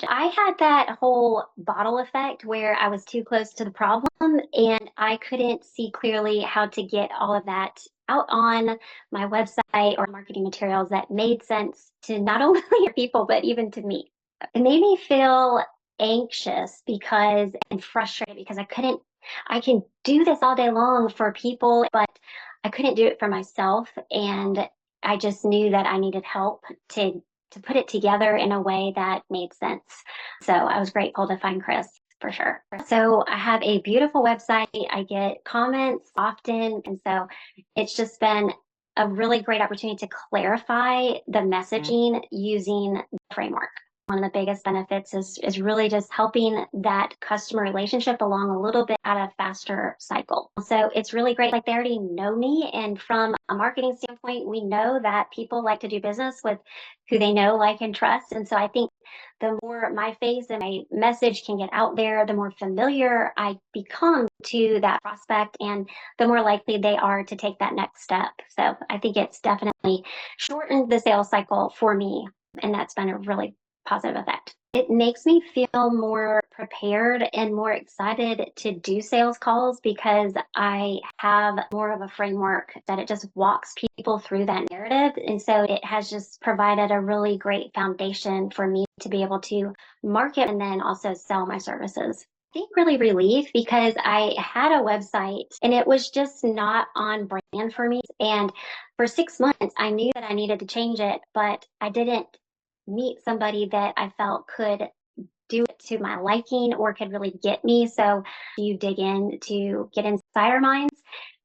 I had that whole bottle effect where I was too close to the problem and I couldn't see clearly how to get all of that out on my website or marketing materials that made sense to not only people, but even to me. It made me feel anxious because and frustrated because I can do this all day long for people, but I couldn't do it for myself. And I just knew that I needed help to put it together in a way that made sense. So I was grateful to find Chris for sure. So I have a beautiful website. I get comments often. And so it's just been a really great opportunity to clarify the messaging using the framework. One of the biggest benefits is really just helping that customer relationship along a little bit at a faster cycle. So it's really great. Like they already know me. And from a marketing standpoint, we know that people like to do business with who they know, like, and trust. And so I think the more my face and my message can get out there, the more familiar I become to that prospect and the more likely they are to take that next step. So I think it's definitely shortened the sales cycle for me. And that's been a really positive effect. It makes me feel more prepared and more excited to do sales calls because I have more of a framework that it just walks people through that narrative. And so it has just provided a really great foundation for me to be able to market and then also sell my services. I think really relief because I had a website and it was just not on brand for me. And for 6 months, I knew that I needed to change it, but I didn't meet somebody that I felt could do it to my liking or could really get me. So you dig in to get inside our minds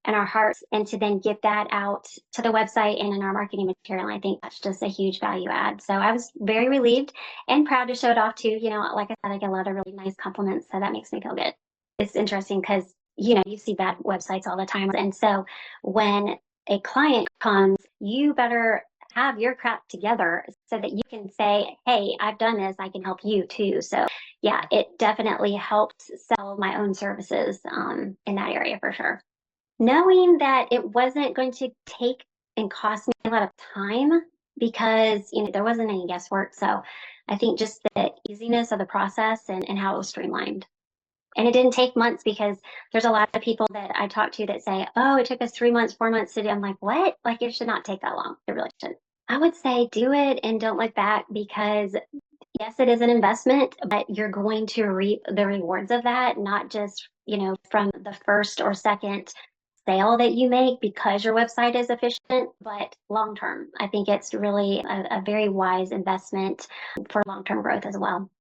and our hearts and to then get that out to the website and in our marketing material. I think that's just a huge value add. So I was very relieved and proud to show it off too. Like I said, I get a lot of really nice compliments. So that makes me feel good. It's interesting because, you see bad websites all the time. And so when a client comes, you better have your crap together so that you can say, hey, I've done this, I can help you too. So yeah, it definitely helped sell my own services in that area for sure. Knowing that it wasn't going to take and cost me a lot of time because there wasn't any guesswork. So I think just the easiness of the process and how it was streamlined. And it didn't take months because there's a lot of people that I talk to that say, oh, it took us 3 months, 4 months to do. I'm like, what? Like, it should not take that long. It really shouldn't. I would say do it and don't look back because, yes, it is an investment, but you're going to reap the rewards of that, not just, from the first or second sale that you make because your website is efficient, but long term. I think it's really a very wise investment for long term growth as well.